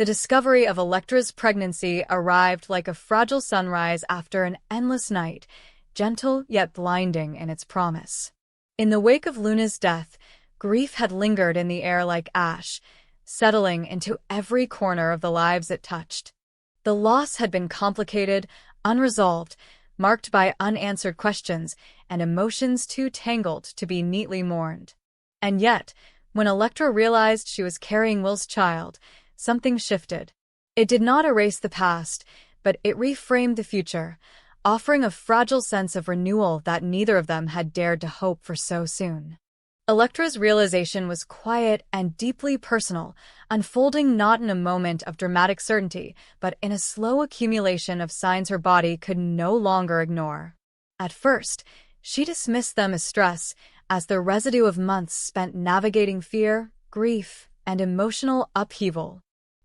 The discovery of Electra's pregnancy arrived like a fragile sunrise after an endless night, gentle yet blinding in its promise. In the wake of Luna's death, grief had lingered in the air like ash, settling into every corner of the lives it touched. The loss had been complicated, unresolved, marked by unanswered questions and emotions too tangled to be neatly mourned. And yet, when Electra realized she was carrying Will's child, something shifted. It did not erase the past, but it reframed the future, offering a fragile sense of renewal that neither of them had dared to hope for so soon. Electra's realization was quiet and deeply personal, unfolding not in a moment of dramatic certainty, but in a slow accumulation of signs her body could no longer ignore. At first, she dismissed them as stress, as the residue of months spent navigating fear, grief, and emotional upheaval.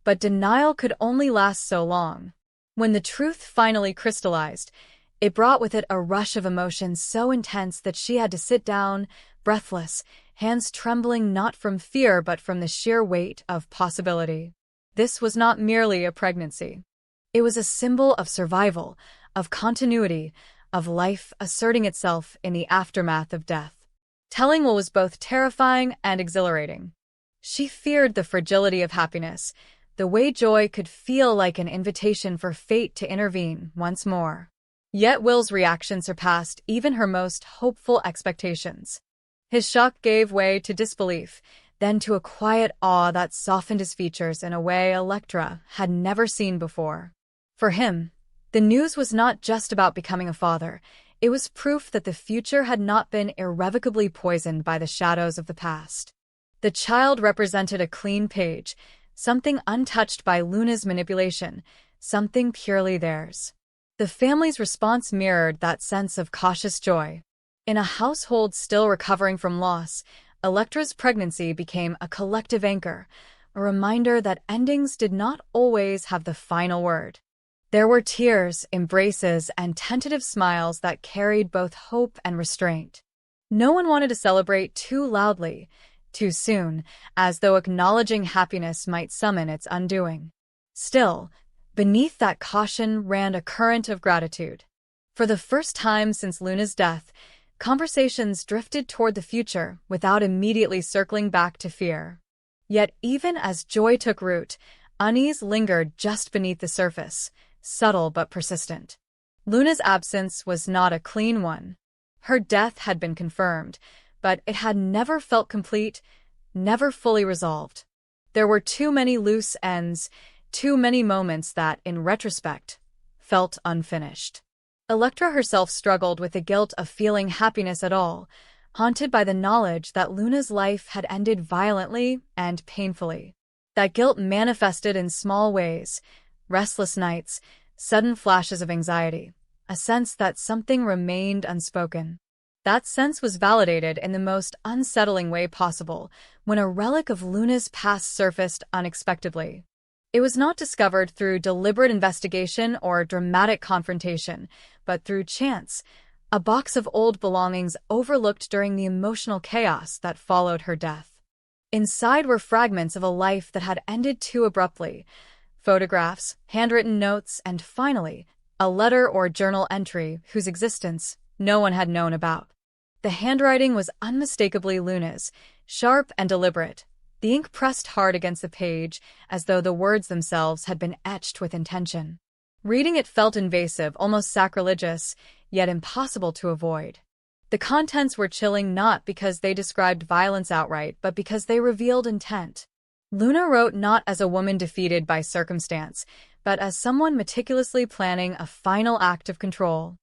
But denial could only last so long. When the truth finally crystallized, it brought with it a rush of emotion so intense that she had to sit down, breathless, hands trembling not from fear but from the sheer weight of possibility. This was not merely a pregnancy. It was a symbol of survival, of continuity, of life asserting itself in the aftermath of death. Telling Will was both terrifying and exhilarating. She feared the fragility of happiness, the way joy could feel like an invitation for fate to intervene once more. Yet Will's reaction surpassed even her most hopeful expectations. His shock gave way to disbelief, then to a quiet awe that softened his features in a way Electra had never seen before. For him, the news was not just about becoming a father. It was proof that the future had not been irrevocably poisoned by the shadows of the past. The child represented a clean page, something untouched by Luna's manipulation, something purely theirs. The family's response mirrored that sense of cautious joy. In a household still recovering from loss, Electra's pregnancy became a collective anchor, a reminder that endings did not always have the final word. There were tears, embraces, and tentative smiles that carried both hope and restraint. No one wanted to celebrate too loudly, too soon, as though acknowledging happiness might summon its undoing. Still, beneath that caution ran a current of gratitude. For the first time since Luna's death, conversations drifted toward the future without immediately circling back to fear. Yet even as joy took root, unease lingered just beneath the surface, subtle but persistent. Luna's absence was not a clean one. Her death had been confirmed, but it had never felt complete, never fully resolved. There were too many loose ends, too many moments that, in retrospect, felt unfinished. Electra herself struggled with the guilt of feeling happiness at all, haunted by the knowledge that Luna's life had ended violently and painfully. That guilt manifested in small ways: restless nights, sudden flashes of anxiety, a sense that something remained unspoken. That sense was validated in the most unsettling way possible when a relic of Luna's past surfaced unexpectedly. It was not discovered through deliberate investigation or dramatic confrontation, but through chance, a box of old belongings overlooked during the emotional chaos that followed her death. Inside were fragments of a life that had ended too abruptly: photographs, handwritten notes, and finally, a letter or journal entry whose existence no one had known about. The handwriting was unmistakably Luna's, sharp and deliberate, the ink pressed hard against the page as though the words themselves had been etched with intention. Reading it felt invasive, almost sacrilegious, yet impossible to avoid. The contents were chilling not because they described violence outright, but because they revealed intent. Luna wrote not as a woman defeated by circumstance, but as someone meticulously planning a final act of control.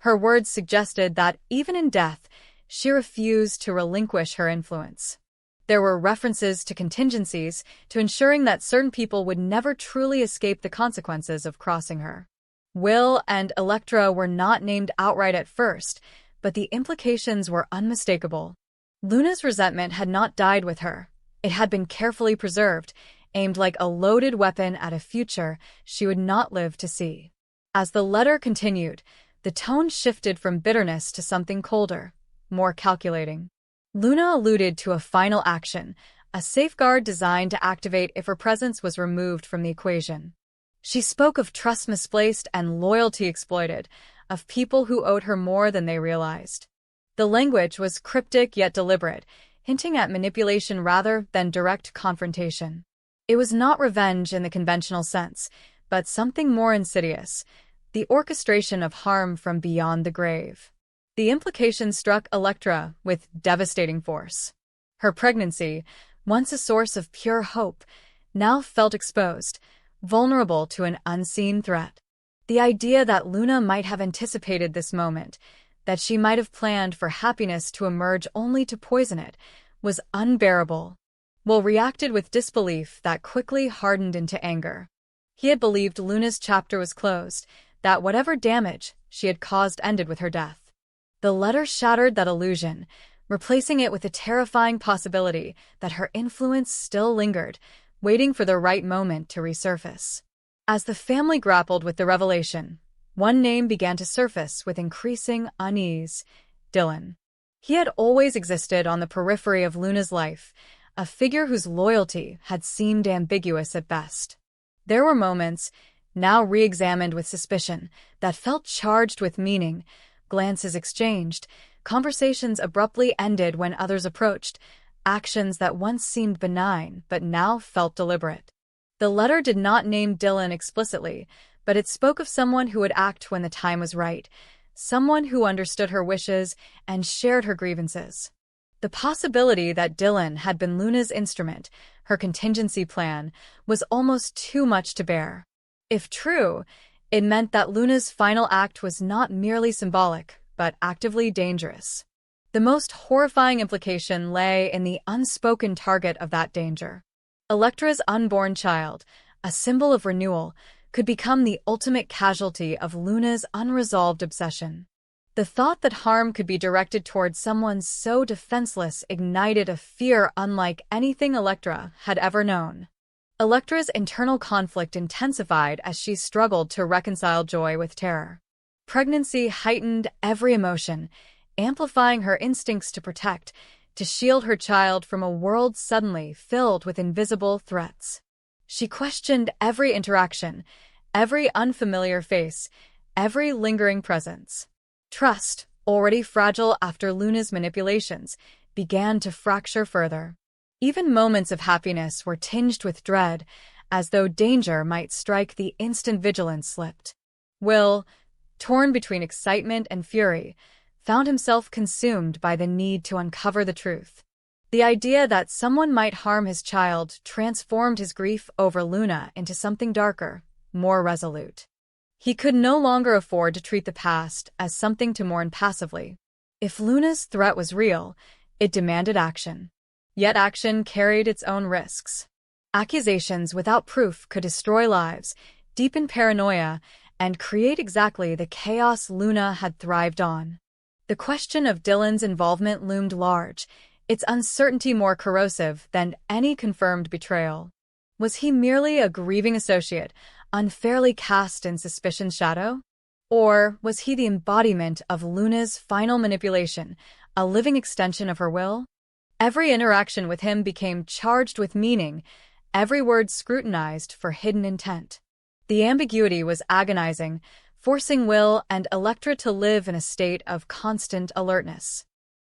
Her words suggested that, even in death, she refused to relinquish her influence. There were references to contingencies, to ensuring that certain people would never truly escape the consequences of crossing her. Will and Electra were not named outright at first, but the implications were unmistakable. Luna's resentment had not died with her. It had been carefully preserved, aimed like a loaded weapon at a future she would not live to see. As the letter continued, the tone shifted from bitterness to something colder, more calculating. Luna alluded to a final action, a safeguard designed to activate if her presence was removed from the equation. She spoke of trust misplaced and loyalty exploited, of people who owed her more than they realized. The language was cryptic yet deliberate, hinting at manipulation rather than direct confrontation. It was not revenge in the conventional sense, but something more insidious, the orchestration of harm from beyond the grave. The implication struck Electra with devastating force. Her pregnancy, once a source of pure hope, now felt exposed, vulnerable to an unseen threat. The idea that Luna might have anticipated this moment, that she might have planned for happiness to emerge only to poison it, was unbearable. Will reacted with disbelief that quickly hardened into anger. He had believed Luna's chapter was closed, that whatever damage she had caused ended with her death. The letter shattered that illusion, replacing it with the terrifying possibility that her influence still lingered, waiting for the right moment to resurface. As the family grappled with the revelation, one name began to surface with increasing unease: Dylan. He had always existed on the periphery of Luna's life, a figure whose loyalty had seemed ambiguous at best. There were moments, now re-examined with suspicion, that felt charged with meaning, glances exchanged, conversations abruptly ended when others approached, actions that once seemed benign but now felt deliberate. The letter did not name Dylan explicitly, but it spoke of someone who would act when the time was right, someone who understood her wishes and shared her grievances. The possibility that Dylan had been Luna's instrument, her contingency plan, was almost too much to bear. If true, it meant that Luna's final act was not merely symbolic, but actively dangerous. The most horrifying implication lay in the unspoken target of that danger. Electra's unborn child, a symbol of renewal, could become the ultimate casualty of Luna's unresolved obsession. The thought that harm could be directed towards someone so defenseless ignited a fear unlike anything Electra had ever known. Electra's internal conflict intensified as she struggled to reconcile joy with terror. Pregnancy heightened every emotion, amplifying her instincts to protect, to shield her child from a world suddenly filled with invisible threats. She questioned every interaction, every unfamiliar face, every lingering presence. Trust, already fragile after Luna's manipulations, began to fracture further. Even moments of happiness were tinged with dread, as though danger might strike the instant vigilance slipped. Will, torn between excitement and fury, found himself consumed by the need to uncover the truth. The idea that someone might harm his child transformed his grief over Luna into something darker, more resolute. He could no longer afford to treat the past as something to mourn passively. If Luna's threat was real, it demanded action. Yet action carried its own risks. Accusations without proof could destroy lives, deepen paranoia, and create exactly the chaos Luna had thrived on. The question of Dylan's involvement loomed large, its uncertainty more corrosive than any confirmed betrayal. Was he merely a grieving associate, unfairly cast in suspicion's shadow? Or was he the embodiment of Luna's final manipulation, a living extension of her will? Every interaction with him became charged with meaning, every word scrutinized for hidden intent. The ambiguity was agonizing, forcing Will and Electra to live in a state of constant alertness.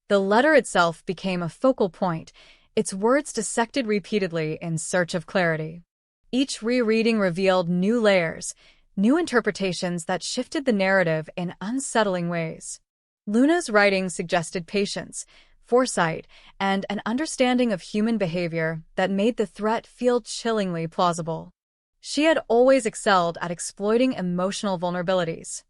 The letter itself became a focal point, its words dissected repeatedly in search of clarity. Each rereading revealed new layers, new interpretations that shifted the narrative in unsettling ways. Luna's writing suggested patience, foresight, and an understanding of human behavior that made the threat feel chillingly plausible. She had always excelled at exploiting emotional vulnerabilities.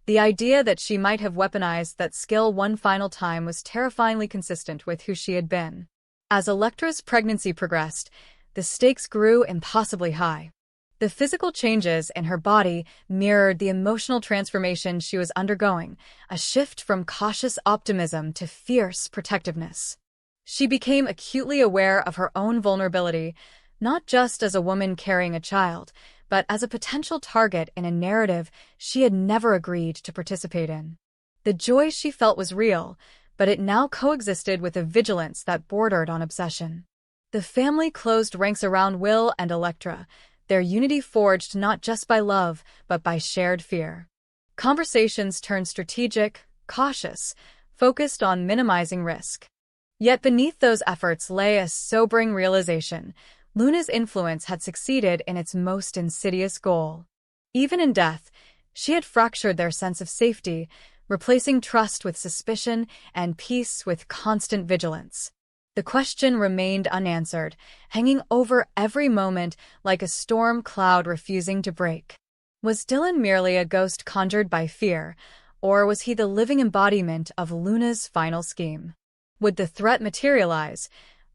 The idea that she might have weaponized that skill one final time was terrifyingly consistent with who she had been. As Electra's pregnancy progressed, the stakes grew impossibly high. The physical changes in her body mirrored the emotional transformation she was undergoing, a shift from cautious optimism to fierce protectiveness. She became acutely aware of her own vulnerability, not just as a woman carrying a child, but as a potential target in a narrative she had never agreed to participate in. The joy she felt was real, but it now coexisted with a vigilance that bordered on obsession. The family closed ranks around Will and Electra, their unity forged not just by love, but by shared fear. Conversations turned strategic, cautious, focused on minimizing risk. Yet beneath those efforts lay a sobering realization: Luna's influence had succeeded in its most insidious goal. Even in death, she had fractured their sense of safety, replacing trust with suspicion and peace with constant vigilance. The question remained unanswered, hanging over every moment like a storm cloud refusing to break. Was Dylan merely a ghost conjured by fear, or was he the living embodiment of Luna's final scheme? Would the threat materialize,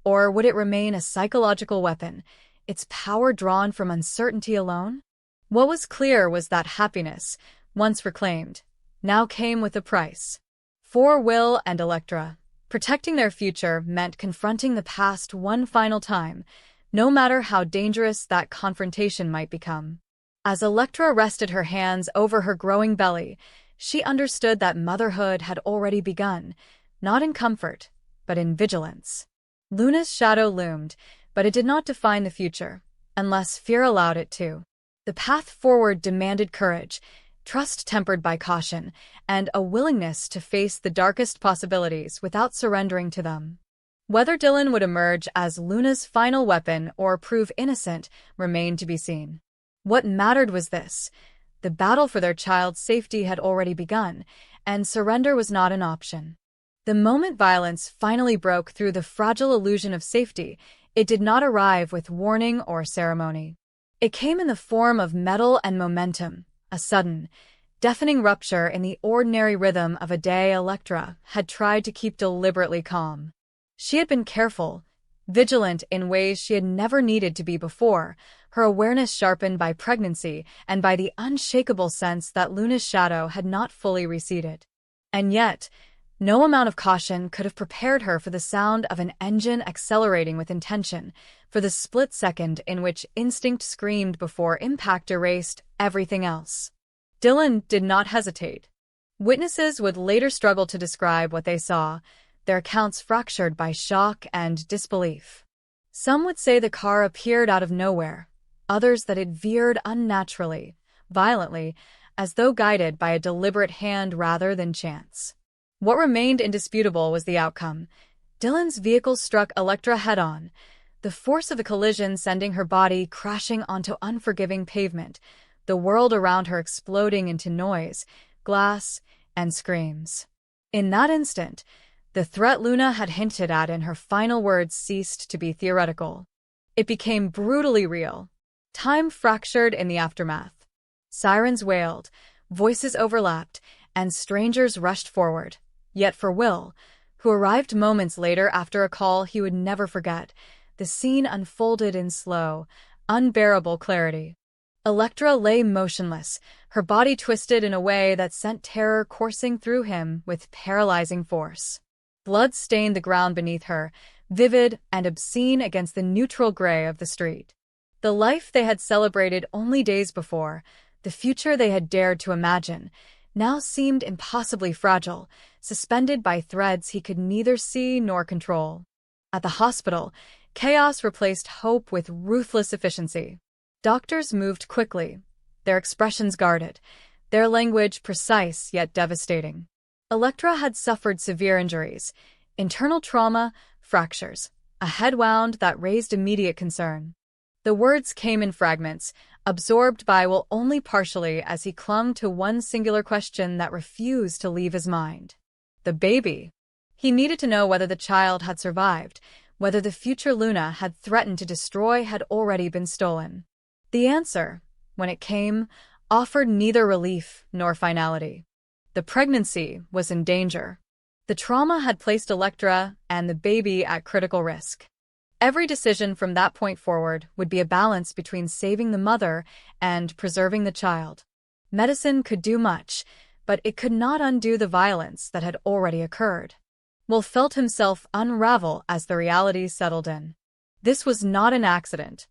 or would it remain a psychological weapon, its power drawn from uncertainty alone? What was clear was that happiness, once reclaimed, now came with a price. For Will and Electra, protecting their future meant confronting the past one final time, no matter how dangerous that confrontation might become. As Electra rested her hands over her growing belly, she understood that motherhood had already begun, not in comfort, but in vigilance. Luna's shadow loomed, but it did not define the future, unless fear allowed it to. The path forward demanded courage, trust tempered by caution, and a willingness to face the darkest possibilities without surrendering to them. Whether Dylan would emerge as Luna's final weapon or prove innocent remained to be seen. What mattered was this: the battle for their child's safety had already begun, and surrender was not an option. The moment violence finally broke through the fragile illusion of safety, it did not arrive with warning or ceremony. It came in the form of metal and momentum, a sudden, deafening rupture in the ordinary rhythm of a day Electra had tried to keep deliberately calm. She had been careful, vigilant in ways she had never needed to be before, her awareness sharpened by pregnancy and by the unshakable sense that Luna's shadow had not fully receded. And yet, no amount of caution could have prepared her for the sound of an engine accelerating with intention, for the split second in which instinct screamed before impact erased everything else. Dylan did not hesitate. Witnesses would later struggle to describe what they saw, their accounts fractured by shock and disbelief. Some would say the car appeared out of nowhere, others that it veered unnaturally, violently, as though guided by a deliberate hand rather than chance. What remained indisputable was the outcome. Dylan's vehicle struck Electra head-on, the force of the collision sending her body crashing onto unforgiving pavement, the world around her exploding into noise, glass, and screams. In that instant, the threat Luna had hinted at in her final words ceased to be theoretical. It became brutally real. Time fractured in the aftermath. Sirens wailed, voices overlapped, and strangers rushed forward. Yet for Will, who arrived moments later after a call he would never forget, the scene unfolded in slow, unbearable clarity. Electra lay motionless, her body twisted in a way that sent terror coursing through him with paralyzing force. Blood stained the ground beneath her, vivid and obscene against the neutral gray of the street. The life they had celebrated only days before, the future they had dared to imagine, now seemed impossibly fragile, suspended by threads he could neither see nor control. At the hospital, chaos replaced hope with ruthless efficiency. Doctors moved quickly, their expressions guarded, their language precise yet devastating. Electra had suffered severe injuries, internal trauma, fractures, a head wound that raised immediate concern. The words came in fragments, absorbed by Will only partially as he clung to one singular question that refused to leave his mind. The baby. He needed to know whether the child had survived, whether the future Luna had threatened to destroy had already been stolen. The answer, when it came, offered neither relief nor finality. The pregnancy was in danger. The trauma had placed Electra and the baby at critical risk. Every decision from that point forward would be a balance between saving the mother and preserving the child. Medicine could do much, but it could not undo the violence that had already occurred. Will felt himself unravel as the reality settled in. This was not an accident.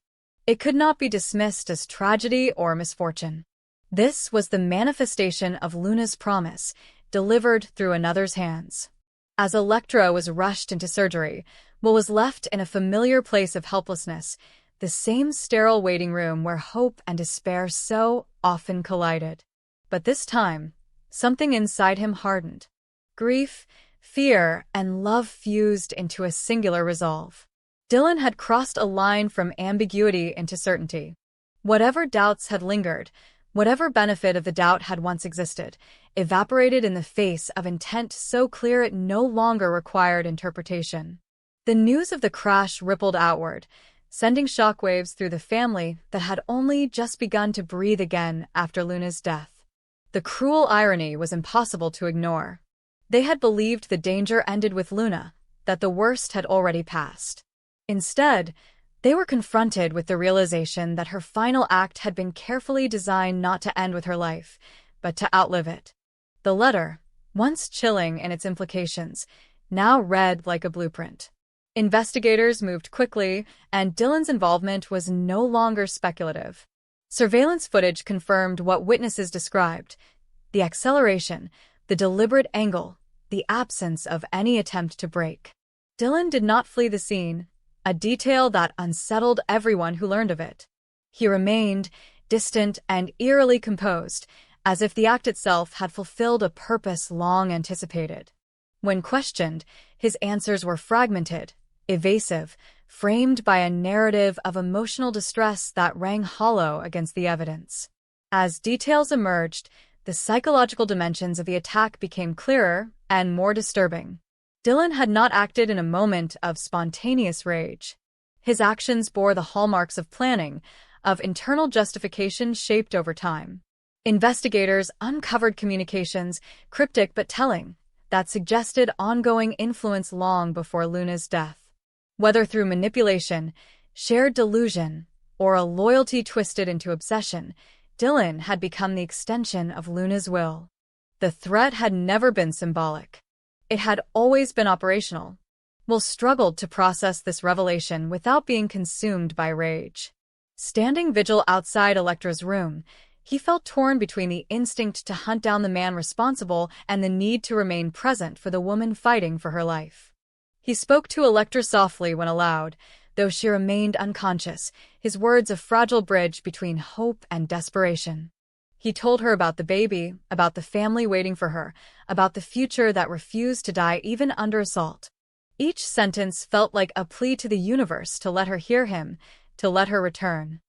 It could not be dismissed as tragedy or misfortune. This was the manifestation of Luna's promise, delivered through another's hands. As Electra was rushed into surgery, Will was left in a familiar place of helplessness, the same sterile waiting room where hope and despair so often collided. But this time, something inside him hardened. Grief, fear, and love fused into a singular resolve. Dylan had crossed a line from ambiguity into certainty. Whatever doubts had lingered, whatever benefit of the doubt had once existed, evaporated in the face of intent so clear it no longer required interpretation. The news of the crash rippled outward, sending shockwaves through the family that had only just begun to breathe again after Luna's death. The cruel irony was impossible to ignore. They had believed the danger ended with Luna, that the worst had already passed. Instead, they were confronted with the realization that her final act had been carefully designed not to end with her life, but to outlive it. The letter, once chilling in its implications, now read like a blueprint. Investigators moved quickly, and Dylan's involvement was no longer speculative. Surveillance footage confirmed what witnesses described: the acceleration, the deliberate angle, the absence of any attempt to break. Dylan did not flee the scene, a detail that unsettled everyone who learned of it. He remained, distant and eerily composed, as if the act itself had fulfilled a purpose long anticipated. When questioned, his answers were fragmented, evasive, framed by a narrative of emotional distress that rang hollow against the evidence. As details emerged, the psychological dimensions of the attack became clearer and more disturbing. Dylan had not acted in a moment of spontaneous rage. His actions bore the hallmarks of planning, of internal justification shaped over time. Investigators uncovered communications, cryptic but telling, that suggested ongoing influence long before Luna's death. Whether through manipulation, shared delusion, or a loyalty twisted into obsession, Dylan had become the extension of Luna's will. The threat had never been symbolic. It had always been operational. Will struggled to process this revelation without being consumed by rage. Standing vigil outside Electra's room, he felt torn between the instinct to hunt down the man responsible and the need to remain present for the woman fighting for her life. He spoke to Electra softly when allowed, though she remained unconscious, his words a fragile bridge between hope and desperation. He told her about the baby, about the family waiting for her, about the future that refused to die even under assault. Each sentence felt like a plea to the universe to let her hear him, to let her return.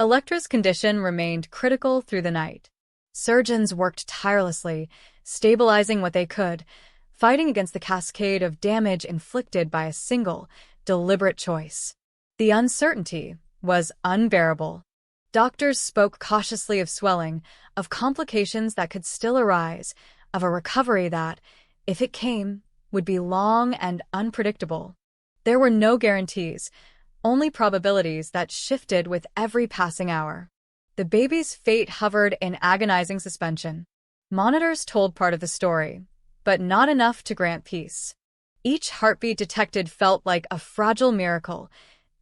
Electra's condition remained critical through the night. Surgeons worked tirelessly, stabilizing what they could, fighting against the cascade of damage inflicted by a single, deliberate choice. The uncertainty was unbearable. Doctors spoke cautiously of swelling, of complications that could still arise, of a recovery that, if it came, would be long and unpredictable. There were no guarantees, only probabilities that shifted with every passing hour. The baby's fate hovered in agonizing suspension. Monitors told part of the story, but not enough to grant peace. Each heartbeat detected felt like a fragile miracle,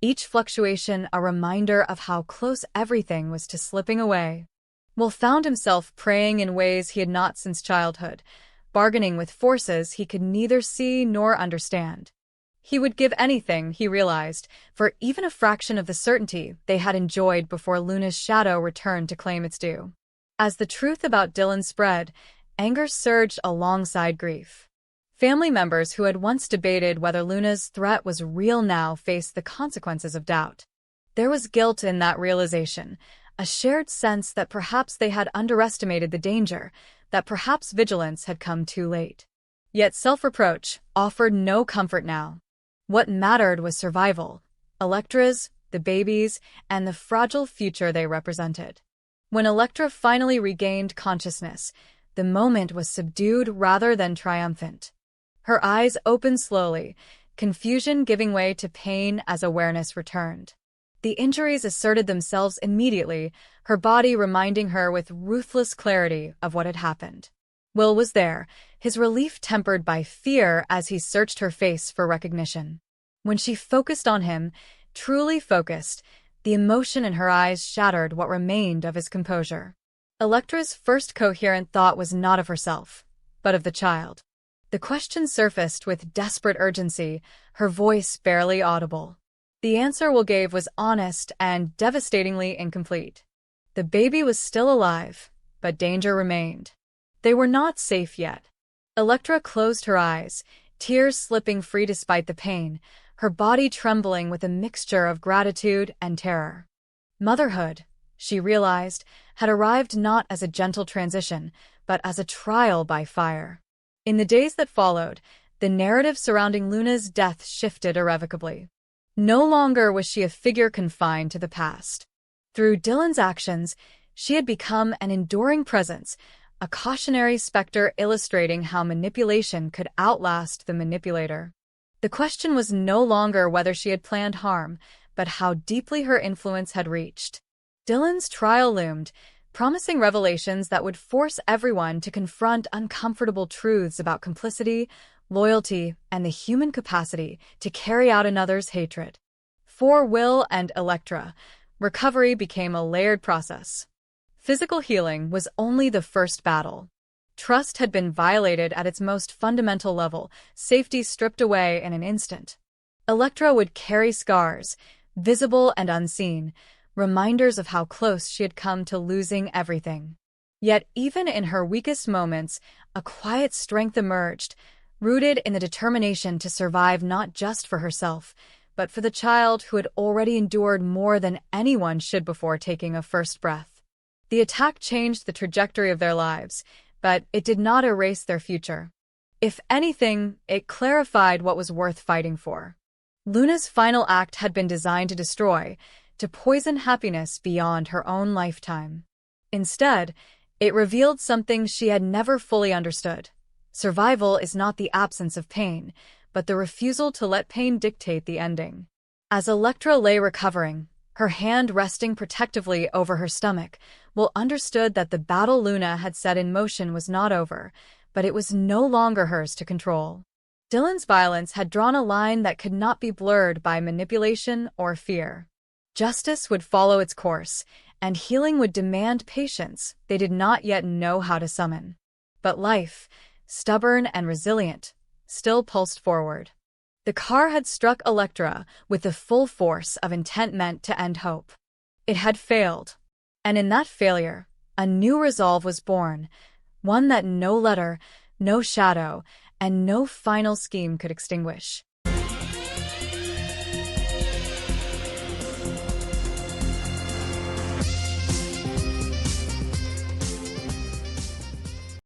each fluctuation a reminder of how close everything was to slipping away. Will found himself praying in ways he had not since childhood, bargaining with forces he could neither see nor understand. He would give anything, he realized, for even a fraction of the certainty they had enjoyed before Luna's shadow returned to claim its due. As the truth about Dylan spread, anger surged alongside grief. Family members who had once debated whether Luna's threat was real now faced the consequences of doubt. There was guilt in that realization, a shared sense that perhaps they had underestimated the danger, that perhaps vigilance had come too late. Yet self-reproach offered no comfort now. What mattered was survival, Electra's, the baby's, and the fragile future they represented. When Electra finally regained consciousness, the moment was subdued rather than triumphant. Her eyes opened slowly, confusion giving way to pain as awareness returned. The injuries asserted themselves immediately, her body reminding her with ruthless clarity of what had happened. Will was there, his relief tempered by fear as he searched her face for recognition. When she focused on him, truly focused, the emotion in her eyes shattered what remained of his composure. Electra's first coherent thought was not of herself, but of the child. The question surfaced with desperate urgency, her voice barely audible. The answer Will gave was honest and devastatingly incomplete. The baby was still alive, but danger remained. They were not safe yet. Electra closed her eyes, tears slipping free despite the pain, her body trembling with a mixture of gratitude and terror. Motherhood, she realized, had arrived not as a gentle transition, but as a trial by fire. In the days that followed, the narrative surrounding Luna's death shifted irrevocably. No longer was she a figure confined to the past. Through Dylan's actions, she had become an enduring presence, a cautionary specter illustrating how manipulation could outlast the manipulator. The question was no longer whether she had planned harm, but how deeply her influence had reached. Dylan's trial loomed, promising revelations that would force everyone to confront uncomfortable truths about complicity, loyalty, and the human capacity to carry out another's hatred. For Will and Electra, recovery became a layered process. Physical healing was only the first battle. Trust had been violated at its most fundamental level, safety stripped away in an instant. Electra would carry scars, visible and unseen, reminders of how close she had come to losing everything. Yet even in her weakest moments, a quiet strength emerged, rooted in the determination to survive not just for herself, but for the child who had already endured more than anyone should before taking a first breath. The attack changed the trajectory of their lives, but it did not erase their future. If anything, it clarified what was worth fighting for. Luna's final act had been designed to destroy, to poison happiness beyond her own lifetime. Instead, it revealed something she had never fully understood. Survival is not the absence of pain, but the refusal to let pain dictate the ending. As Electra lay recovering, her hand resting protectively over her stomach, Will understood that the battle Luna had set in motion was not over, but it was no longer hers to control. Dylan's violence had drawn a line that could not be blurred by manipulation or fear. Justice would follow its course, and healing would demand patience they did not yet know how to summon. But life, stubborn and resilient, still pulsed forward. The car had struck Electra with the full force of intent meant to end hope. It had failed, and in that failure, a new resolve was born, one that no letter, no shadow, and no final scheme could extinguish.